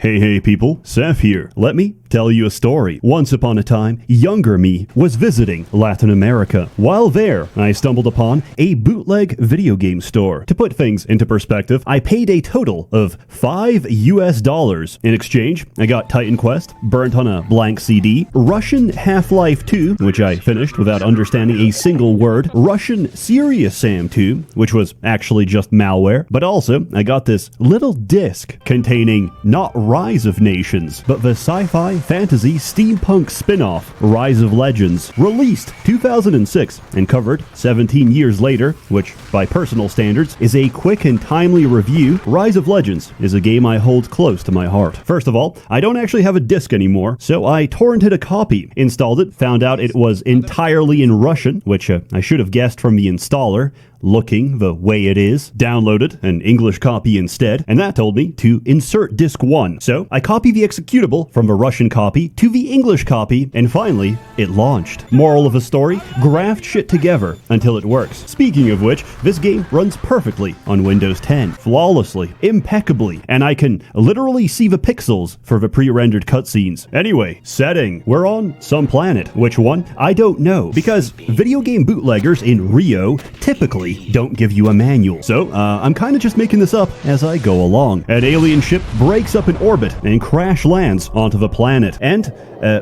Hey people, Sseth here. Let me tell you a story. Once upon a time, younger me was visiting Latin America. While there, I stumbled upon a bootleg video game store. To put things into perspective, I paid a total of $5. In exchange, I got Titan Quest, burnt on a blank CD, Russian Half-Life 2, which I finished without understanding a single word, Russian Serious Sam 2, which was actually just malware, but also I got this little disc containing not Rise of Nations, but the sci-fi fantasy steampunk spin-off Rise of Legends, released 2006 and covered 17 years later, which by personal standards is a quick and timely review. Rise of Legends is a game I hold close to my heart. First of all, I don't actually have a disc anymore, so I torrented a copy, installed it, found out it was entirely in Russian, which I should have guessed from the installer, looking the way it is, downloaded an English copy instead, and that told me to insert disc 1. So I copied the executable from the Russian copy to the English copy, and finally, it launched. Moral of the story, graft shit together until it works. Speaking of which, this game runs perfectly on Windows 10, flawlessly, impeccably, and I can literally see the pixels for the pre-rendered cutscenes. Anyway, setting. We're on some planet. Which one? I don't know, because video game bootleggers in Rio typically don't give you a manual. So, I'm kind of just making this up as I go along. An alien ship breaks up in orbit and crash lands onto the planet. And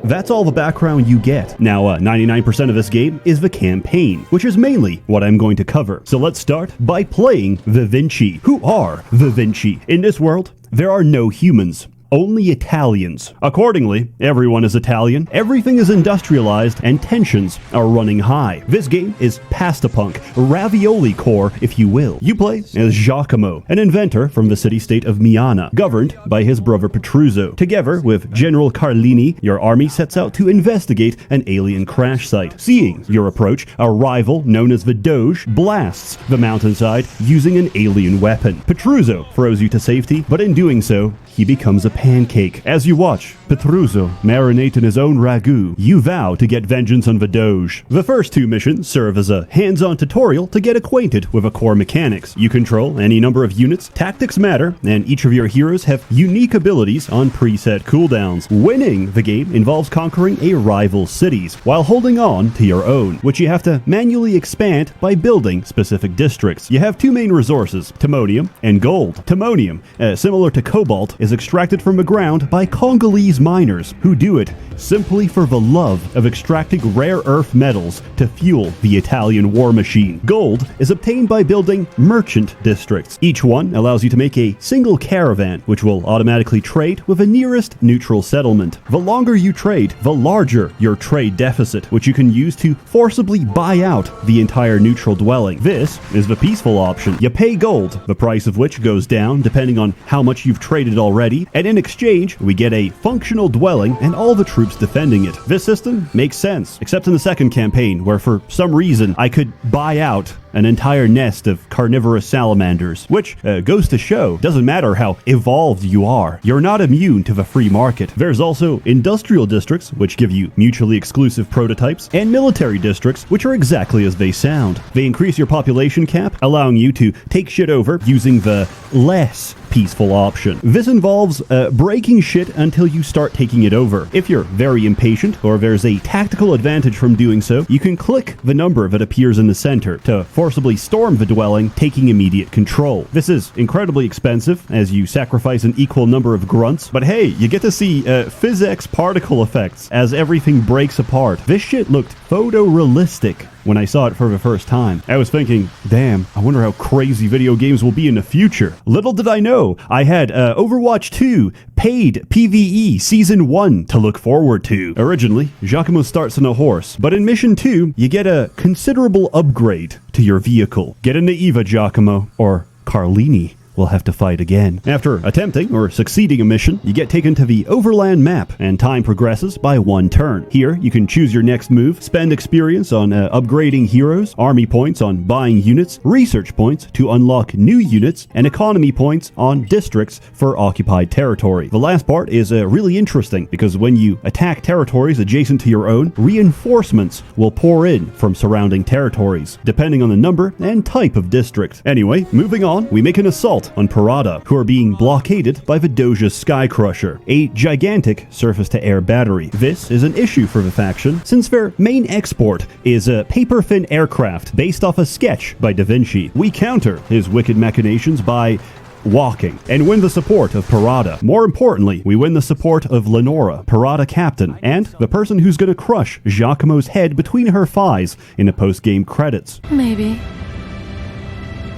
that's all the background you get. Now, 99% of this game is the campaign, which is mainly what I'm going to cover. So let's start by playing the Vinci. Who are the Vinci? In this world, there are no humans. Only Italians. Accordingly, everyone is Italian, everything is industrialized, and tensions are running high. This game is pasta-punk, ravioli core, if you will. You play as Giacomo, an inventor from the city-state of Miana, governed by his brother Petruzzo. Together with General Carlini, your army sets out to investigate an alien crash site. Seeing your approach, a rival known as the Doge blasts the mountainside using an alien weapon. Petruzzo throws you to safety, but in doing so, he becomes a pancake. As you watch Petruzzo marinate in his own ragu, you vow to get vengeance on the Doge. The first two missions serve as a hands-on tutorial to get acquainted with the core mechanics. You control any number of units, tactics matter, and each of your heroes have unique abilities on preset cooldowns. Winning the game involves conquering a rival's cities, while holding on to your own, which you have to manually expand by building specific districts. You have two main resources, timonium and gold. Timonium, similar to cobalt, is extracted from the ground by Congolese miners who do it simply for the love of extracting rare earth metals to fuel the Italian war machine. Gold is obtained by building merchant districts. Each one allows you to make a single caravan, which will automatically trade with the nearest neutral settlement. The longer you trade, the larger your trade deficit, which you can use to forcibly buy out the entire neutral dwelling. This is the peaceful option. You pay gold, the price of which goes down depending on how much you've traded already, and in exchange, we get a functional dwelling and all the troops defending it. This system makes sense, except in the second campaign, where for some reason I could buy out an entire nest of carnivorous salamanders, which goes to show, doesn't matter how evolved you are, you're not immune to the free market. There's also industrial districts, which give you mutually exclusive prototypes, and military districts, which are exactly as they sound. They increase your population cap, allowing you to take shit over using the less peaceful option. This involves breaking shit until you start taking it over. If you're very impatient, or there's a tactical advantage from doing so, you can click the number that appears in the center to forcibly storm the dwelling, taking immediate control. This is incredibly expensive, as you sacrifice an equal number of grunts, but hey, you get to see physics particle effects as everything breaks apart. This shit looked photorealistic when I saw it for the first time. I was thinking, damn, I wonder how crazy video games will be in the future. Little did I know, I had Overwatch 2 paid PvE Season 1 to look forward to. Originally, Giacomo starts on a horse, but in Mission 2, you get a considerable upgrade to your vehicle. Get into Eva, Giacomo, or Carlini. We'll have to fight again. After attempting or succeeding a mission, you get taken to the overland map, and time progresses by one turn. Here, you can choose your next move, spend experience on upgrading heroes, army points on buying units, research points to unlock new units, and economy points on districts for occupied territory. The last part is really interesting, because when you attack territories adjacent to your own, reinforcements will pour in from surrounding territories, depending on the number and type of district. Anyway, moving on, we make an assault assault on Parada, who are being blockaded by the Doge's Sky Crusher, a gigantic surface-to-air battery. This is an issue for the faction, since their main export is a paper-thin aircraft based off a sketch by Da Vinci. We counter his wicked machinations by walking, and win the support of Parada. More importantly, we win the support of Lenora, Parada captain, and the person who's gonna crush Giacomo's head between her thighs in the post-game credits. Maybe.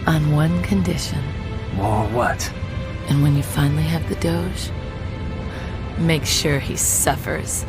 On one condition. Or what? And when you finally have the Doge, make sure he suffers.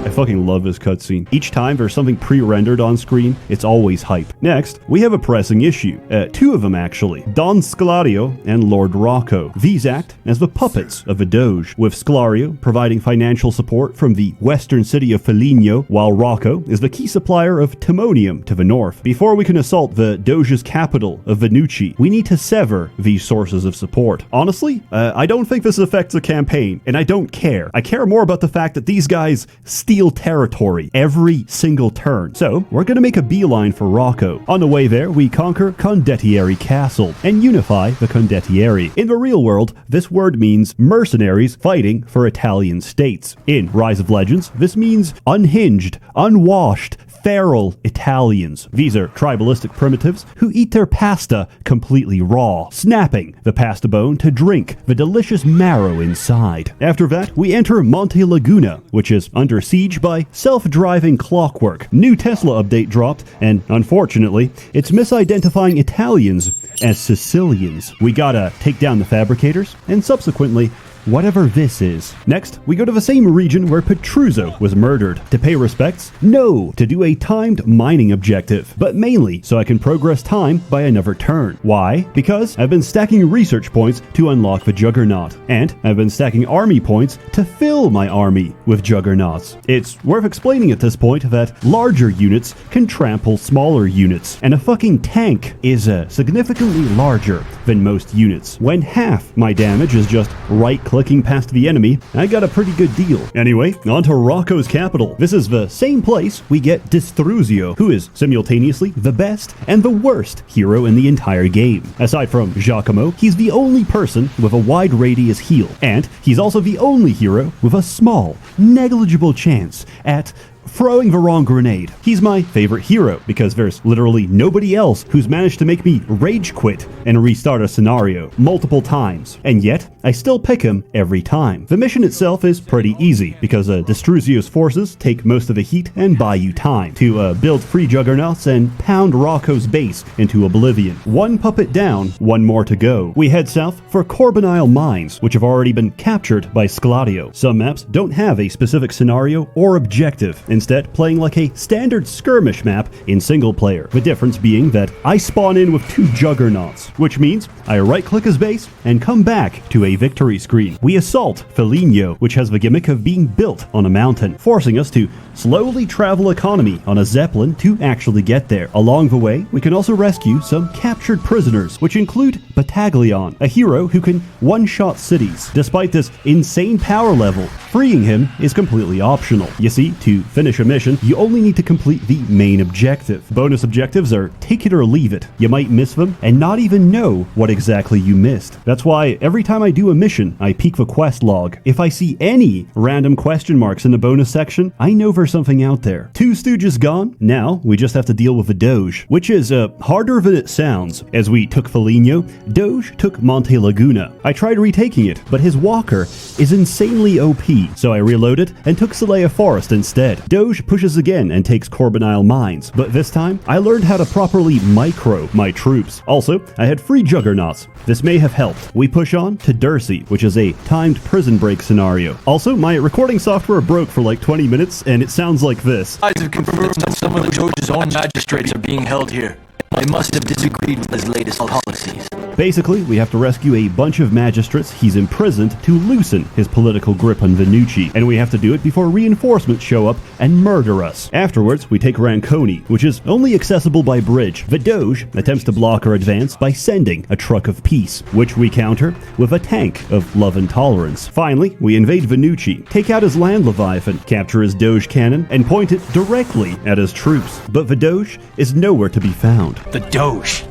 I fucking love this cutscene. Each time there's something pre-rendered on screen, it's always hype. Next, we have a pressing issue. Two of them actually. Don Sclario and Lord Rocco. These act as the puppets of the Doge, with Sclario providing financial support from the western city of Foligno, while Rocco is the key supplier of timonium to the north. Before we can assault the Doge's capital of Venucci, we need to sever these sources of support. Honestly, I don't think this affects the campaign, and I don't care. I care more about the fact that these guys steal territory every single turn. So we're gonna make a beeline for Rocco. On the way there, we conquer Condottieri Castle and unify the Condottieri. In the real world, this word means mercenaries fighting for Italian states. In Rise of Legends, this means unhinged, unwashed, feral Italians. These are tribalistic primitives who eat their pasta completely raw, snapping the pasta bone to drink the delicious marrow inside. After that, we enter Monte Laguna, which is under siege by self-driving clockwork. New Tesla update dropped, and unfortunately, it's misidentifying Italians as Sicilians. We gotta take down the fabricators, and subsequently, whatever this is. Next, we go to the same region where Petruzzo was murdered. To pay respects? No! To do a timed mining objective, but mainly so I can progress time by another turn. Why? Because I've been stacking research points to unlock the Juggernaut, and I've been stacking army points to fill my army with Juggernauts. It's worth explaining at this point that larger units can trample smaller units, and a fucking tank is significantly larger than most units. When half my damage is just right-clicking past the enemy, I got a pretty good deal. Anyway, on to Rocco's capital. This is the same place we get Distruzio, who is simultaneously the best and the worst hero in the entire game. Aside from Giacomo, he's the only person with a wide radius heal, and he's also the only hero with a small, negligible chance at throwing the wrong grenade. He's my favorite hero because there's literally nobody else who's managed to make me rage quit and restart a scenario multiple times, and yet I still pick him every time. The mission itself is pretty easy because Distruzio's forces take most of the heat and buy you time to build free juggernauts and pound Rocco's base into oblivion. One puppet down, one more to go. We head south for Corbinile Mines, which have already been captured by Scladio. Some maps don't have a specific scenario or objective, instead playing like a standard skirmish map in single player. The difference being that I spawn in with 2 juggernauts, which means I right-click his base and come back to a victory screen. We assault Foligno, which has the gimmick of being built on a mountain, forcing us to slowly travel economy on a zeppelin to actually get there. Along the way, we can also rescue some captured prisoners, which include Battaglion, a hero who can one-shot cities. Despite this insane power level, freeing him is completely optional. You see, to finish a mission, you only need to complete the main objective. Bonus objectives are take it or leave it. You might miss them and not even know what exactly you missed. That's why every time I do a mission, I peek the quest log. If I see any random question marks in the bonus section, I know there's something out there. 2 Stooges gone, now we just have to deal with the Doge, which is harder than it sounds. As we took Foligno, Doge took Monte Laguna. I tried retaking it, but his walker is insanely OP, so I reloaded and took Celea Forest instead. Doge pushes again and takes Corbinile Mines, but this time I learned how to properly micro my troops. Also, I had free juggernauts. This may have helped. We push on to Dursey, which is a timed prison break scenario. Also, my recording software broke for like 20 minutes and it sounds like this. I have confirmed that some of the Doge's own magistrates are being held here. They must have disagreed with his latest policies. Basically, we have to rescue a bunch of magistrates he's imprisoned to loosen his political grip on Venucci, and we have to do it before reinforcements show up and murder us. Afterwards, we take Ranconi, which is only accessible by bridge. Vidoge attempts to block our advance by sending a truck of peace, which we counter with a tank of love and tolerance. Finally, we invade Venucci, take out his land leviathan, capture his Doge cannon, and point it directly at his troops. But Vidoge is nowhere to be found. The Doge.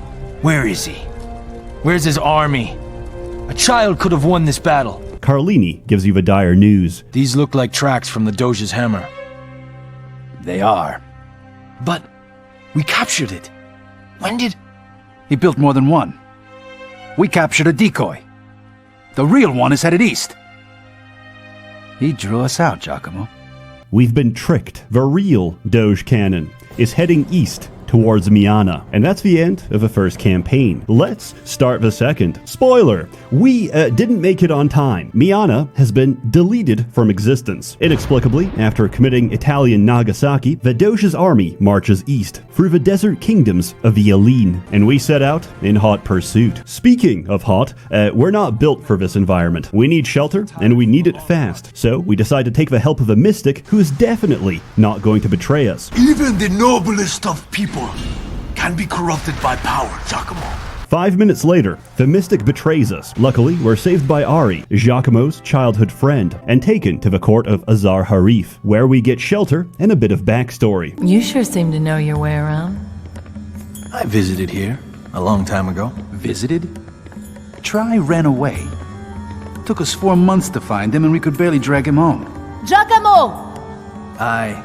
Where is he? Where's his army? A child could have won this battle. Carlini gives you the dire news. These look like tracks from the Doge's hammer. They are. But we captured it. When did... He built more than one. We captured a decoy. The real one is headed east. He drew us out, Giacomo. We've been tricked. The real Doge cannon is heading east towards Miana. And that's the end of the first campaign. Let's start the second. Spoiler! We didn't make it on time. Miana has been deleted from existence. Inexplicably, after committing Italian Nagasaki, the Doge's army marches east through the desert kingdoms of the Aline, and we set out in hot pursuit. Speaking of hot, we're not built for this environment. We need shelter, and we need it fast. So we decide to take the help of a mystic who is definitely not going to betray us. Even the noblest of people can be corrupted by power, Giacomo. 5 minutes later, the mystic betrays us. Luckily, we're saved by Ari, Giacomo's childhood friend, and taken to the court of Azar Harif, where we get shelter and a bit of backstory. You sure seem to know your way around. I visited here a long time ago. Visited? Try ran away. Took us 4 months to find him and we could barely drag him home. Giacomo! I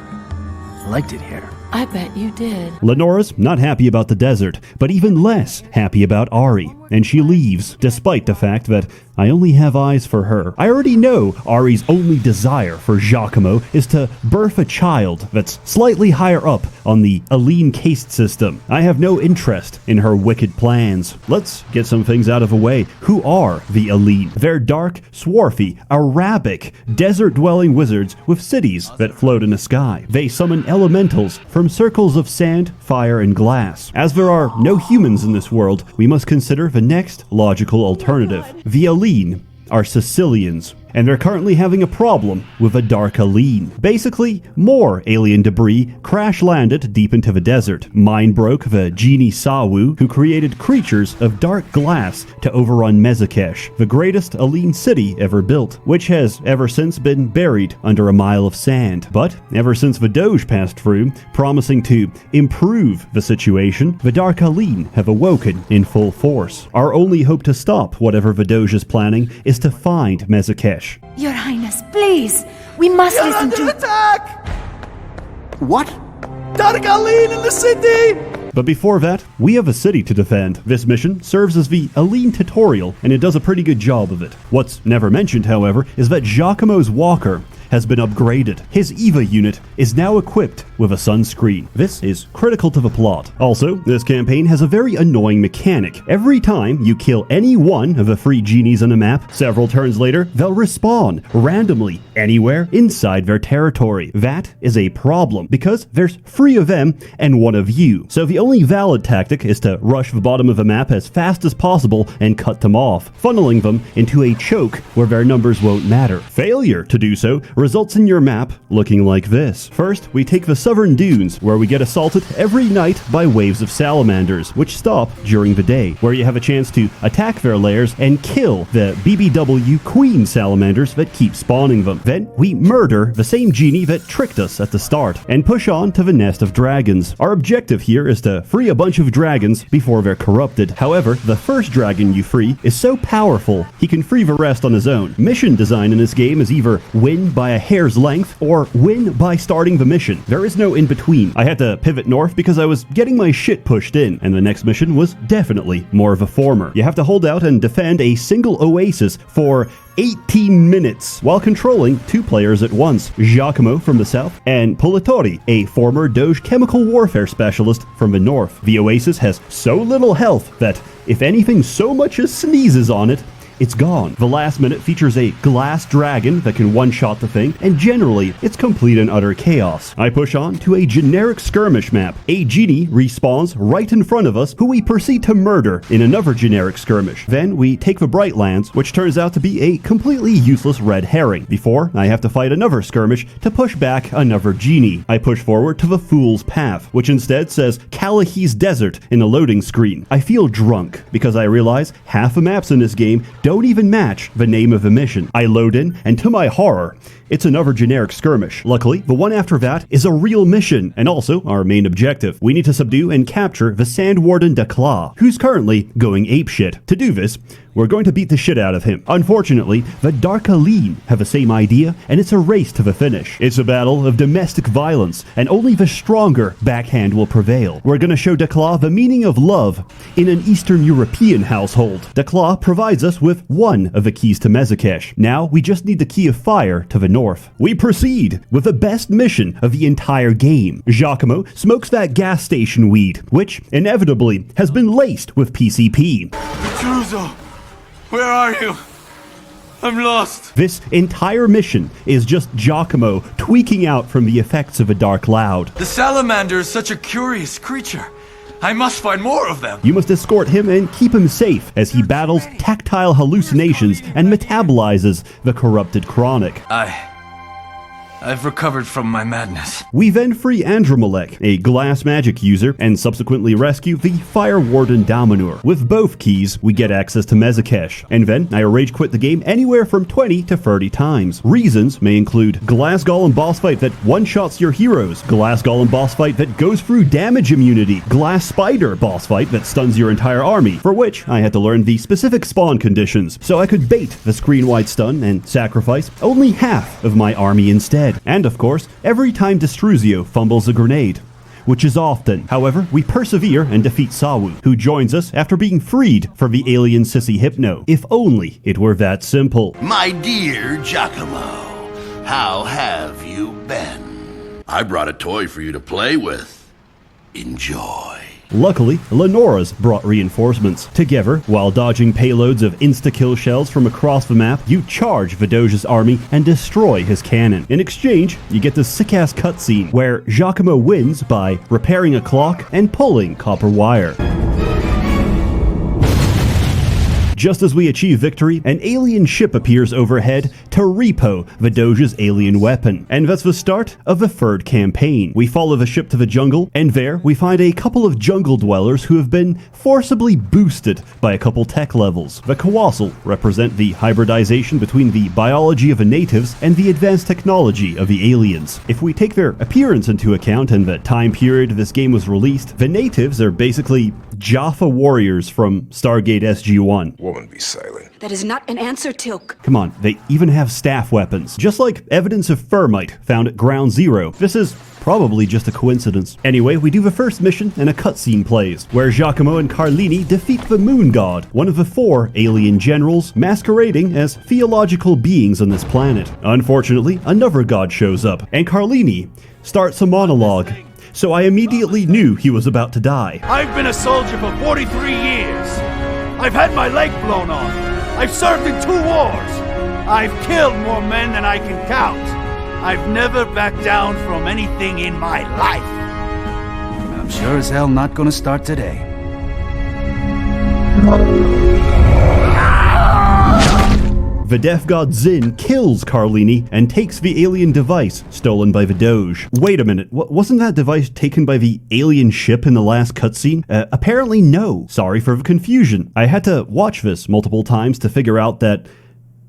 liked it here. I bet you did. Lenora's not happy about the desert, but even less happy about Ari, and she leaves, despite the fact that I only have eyes for her. I already know Ari's only desire for Giacomo is to birth a child that's slightly higher up on the Aline caste system. I have no interest in her wicked plans. Let's get some things out of the way. Who are the Aline? They're dark, swarthy, Arabic, desert-dwelling wizards with cities that float in the sky. They summon elementals from circles of sand, fire, and glass. As there are no humans in this world, we must consider the next logical alternative. The Aline are Sicilians, and they're currently having a problem with a dark Aline. Basically, more alien debris crash-landed deep into the desert. Mine broke the genie Sawu, who created creatures of dark glass to overrun Mezakesh, the greatest Aline city ever built, which has ever since been buried under a mile of sand. But ever since the Doge passed through, promising to improve the situation, the dark Aline have awoken in full force. Our only hope to stop whatever the Doge is planning is to find Mezakesh. Your Highness, please! We must listen to... attack! What? Dark Aline in the city! But before that, we have a city to defend. This mission serves as the Aline tutorial, and it does a pretty good job of it. What's never mentioned, however, is that Giacomo's walker has been upgraded. His EVA unit is now equipped with a sunscreen. This is critical to the plot. Also, this campaign has a very annoying mechanic. Every time you kill any one of the free genies on a map, several turns later, they'll respawn randomly anywhere inside their territory. That is a problem because there's 3 of them and 1 of you. So the only valid tactic is to rush the bottom of the map as fast as possible and cut them off, funneling them into a choke where their numbers won't matter. Failure to do so results in your map looking like this. First, we take the Southern Dunes, where we get assaulted every night by waves of salamanders, which stop during the day, where you have a chance to attack their lairs and kill the BBW queen salamanders that keep spawning them. Then, we murder the same genie that tricked us at the start, and push on to the nest of dragons. Our objective here is to free a bunch of dragons before they're corrupted. However, the first dragon you free is so powerful, he can free the rest on his own. Mission design in this game is either win by a hair's length or win by starting the mission. There is no in between. I had to pivot north because I was getting my shit pushed in, and the next mission was definitely more of a former. You have to hold out and defend a single oasis for 18 minutes while controlling 2 players at once, Giacomo from the south and Politori, a former Doge chemical warfare specialist from the north. The oasis has so little health that if anything so much as sneezes on it, it's gone. The last minute features a glass dragon that can one-shot the thing, and generally, it's complete and utter chaos. I push on to a generic skirmish map. A genie respawns right in front of us, who we proceed to murder in another generic skirmish. Then we take the Brightlands, which turns out to be a completely useless red herring, before I have to fight another skirmish to push back another genie. I push forward to the Fool's Path, which instead says Kalahis Desert in the loading screen. I feel drunk, because I realize half the maps in this game don't even match the name of the mission. I load in, and to my horror, it's another generic skirmish. Luckily, the one after that is a real mission, and also our main objective. We need to subdue and capture the Sand Warden Declaw, who's currently going apeshit. To do this, we're going to beat the shit out of him. Unfortunately, the Darkaleen have the same idea, and it's a race to the finish. It's a battle of domestic violence, and only the stronger backhand will prevail. We're gonna show Declaw the meaning of love in an Eastern European household. Declaw provides us with one of the keys to Mezakesh. Now, we just need the key of fire to the north. We proceed with the best mission of the entire game. Giacomo smokes that gas station weed, which inevitably has been laced with PCP. Truzo, where are you? I'm lost. This entire mission is just Giacomo tweaking out from the effects of a dark cloud. The salamander is such a curious creature. I must find more of them. You must escort him and keep him safe as he battles tactile hallucinations and metabolizes the corrupted chronic. I've recovered from my madness. We then free Andromelech, a glass magic user, and subsequently rescue the Fire Warden Dominur. With both keys, we get access to Mezakesh, and then I rage quit the game anywhere from 20 to 30 times. Reasons may include Glass Golem boss fight that one-shots your heroes, Glass Golem boss fight that goes through damage immunity, Glass Spider boss fight that stuns your entire army, for which I had to learn the specific spawn conditions, so I could bait the screen-wide stun and sacrifice only half of my army instead. And of course, every time Destruzio fumbles a grenade, which is often. However, we persevere and defeat Sawu, who joins us after being freed from the alien sissy Hypno. If only it were that simple. My dear Giacomo, how have you been? I brought a toy for you to play with. Enjoy. Luckily, Lenora's brought reinforcements. Together, while dodging payloads of insta-kill shells from across the map, you charge Vidoja's army and destroy his cannon. In exchange, you get this sick-ass cutscene where Giacomo wins by repairing a clock and pulling copper wire. Just as we achieve victory, an alien ship appears overhead to repo Vidoja's alien weapon. And that's the start of the third campaign. We follow the ship to the jungle, and there we find a couple of jungle dwellers who have been forcibly boosted by a couple tech levels. The Kawassal represent the hybridization between the biology of the natives and the advanced technology of the aliens. If we take their appearance into account and the time period this game was released, the natives are basically Jaffa warriors from Stargate SG-1. Woman, be silent. That is not an answer, Tilk. Come on, they even have staff weapons, just like evidence of Thermite found at Ground Zero. This is probably just a coincidence. Anyway, we do the first mission and a cutscene plays, where Giacomo and Carlini defeat the Moon God, one of the 4 alien generals masquerading as theological beings on this planet. Unfortunately, another god shows up, and Carlini starts a monologue. So I immediately knew he was about to die. I've been a soldier for 43 years. I've had my leg blown off. I've served in 2 wars. I've killed more men than I can count. I've never backed down from anything in my life. I'm sure as hell not gonna start today. The death god Zin kills Carlini and takes the alien device stolen by the Doge. Wait a minute, wasn't that device taken by the alien ship in the last cutscene? Apparently no. Sorry for the confusion. I had to watch this multiple times to figure out that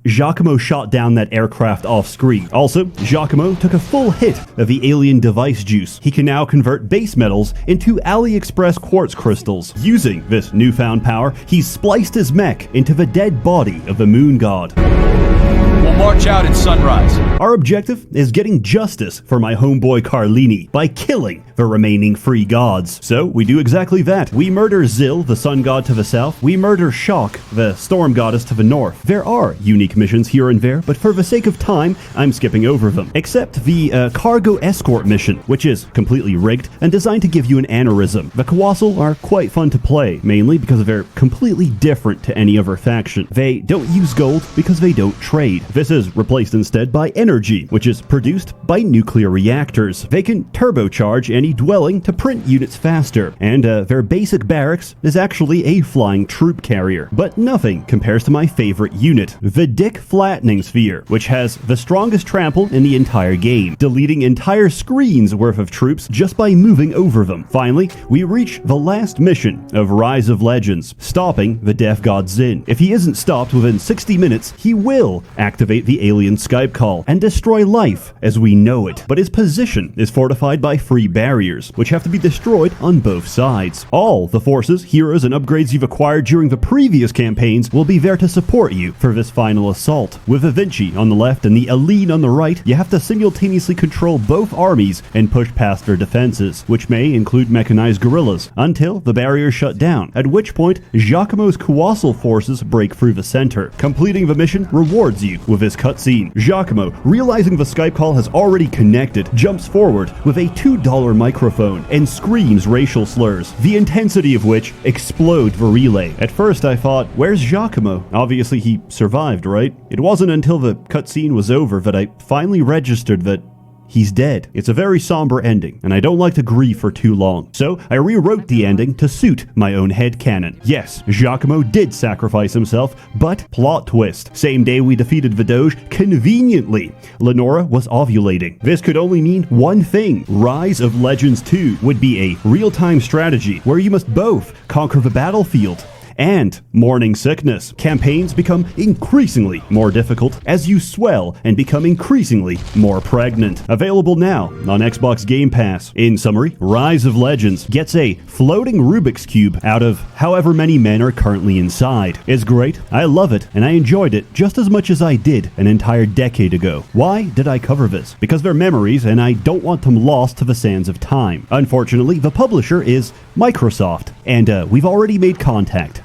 Giacomo shot down that aircraft off-screen. Also, Giacomo took a full hit of the alien device juice. He can now convert base metals into AliExpress quartz crystals. Using this newfound power, he's spliced his mech into the dead body of the moon god. We'll march out at sunrise. Our objective is getting justice for my homeboy Carlini by killing the remaining free gods. So we do exactly that. We murder Zil, the sun god to the south. We murder Shock, the storm goddess to the north. There are unique missions here and there, but for the sake of time, I'm skipping over them. Except the cargo escort mission, which is completely rigged and designed to give you an aneurysm. The Colossal are quite fun to play, mainly because they're completely different to any other faction. They don't use gold because they don't trade. This is replaced instead by energy, which is produced by nuclear reactors. They can turbocharge any dwelling to print units faster, and their basic barracks is actually a flying troop carrier. But nothing compares to my favorite unit, the Dick Flattening Sphere, which has the strongest trample in the entire game, deleting entire screens worth of troops just by moving over them. Finally, we reach the last mission of Rise of Legends, stopping the Death God Zin. If he isn't stopped within 60 minutes, he will activate the alien Skype call and destroy life as we know it. But his position is fortified by free barriers, which have to be destroyed on both sides. All the forces, heroes, and upgrades you've acquired during the previous campaigns will be there to support you for this final assault. With the Vinci on the left and the Aline on the right, you have to simultaneously control both armies and push past their defenses, which may include mechanized guerrillas, until the barriers shut down, at which point Giacomo's colossal forces break through the center. Completing the mission rewards you with this cutscene. Giacomo, realizing the Skype call has already connected, jumps forward with a $2 microphone and screams racial slurs, the intensity of which explode the relay. At first I thought, where's Giacomo? Obviously he survived, right? It wasn't until the cutscene was over that I finally registered that he's dead. It's a very somber ending, and I don't like to grieve for too long. So I rewrote the ending to suit my own headcanon. Yes, Giacomo did sacrifice himself, but plot twist. Same day we defeated the Doge, conveniently, Lenora was ovulating. This could only mean one thing. Rise of Legends 2 would be a real-time strategy where you must both conquer the battlefield and morning sickness. Campaigns become increasingly more difficult as you swell and become increasingly more pregnant. Available now on Xbox Game Pass. In summary, Rise of Legends gets a floating Rubik's Cube out of however many men are currently inside. It's great, I love it, and I enjoyed it just as much as I did an entire decade ago. Why did I cover this? Because they're memories and I don't want them lost to the sands of time. Unfortunately, the publisher is Microsoft, and we've already made contact.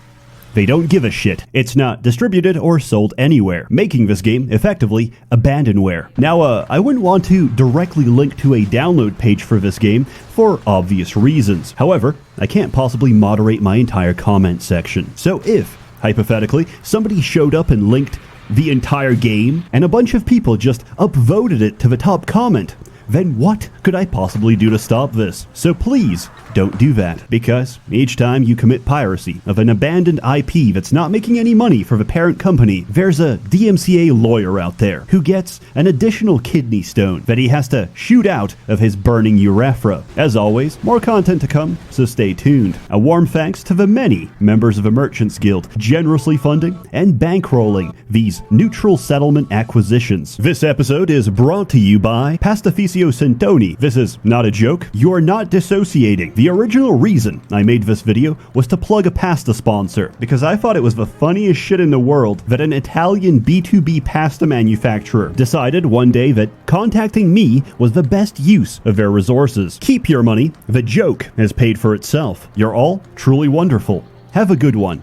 They don't give a shit. It's not distributed or sold anywhere, making this game effectively abandonware. Now, I wouldn't want to directly link to a download page for this game for obvious reasons. However, I can't possibly moderate my entire comment section. So if, hypothetically, somebody showed up and linked the entire game and a bunch of people just upvoted it to the top comment, then what could I possibly do to stop this? So please, don't do that, because each time you commit piracy of an abandoned IP that's not making any money for the parent company, there's a DMCA lawyer out there who gets an additional kidney stone that he has to shoot out of his burning urethra. As always, more content to come, so stay tuned. A warm thanks to the many members of the Merchants Guild generously funding and bankrolling these neutral settlement acquisitions. This episode is brought to you by Pastificio Centoni. This is not a joke. You are not dissociating. The original reason I made this video was to plug a pasta sponsor, because I thought it was the funniest shit in the world that an Italian B2B pasta manufacturer decided one day that contacting me was the best use of their resources. Keep your money. The joke has paid for itself. You're all truly wonderful. Have a good one.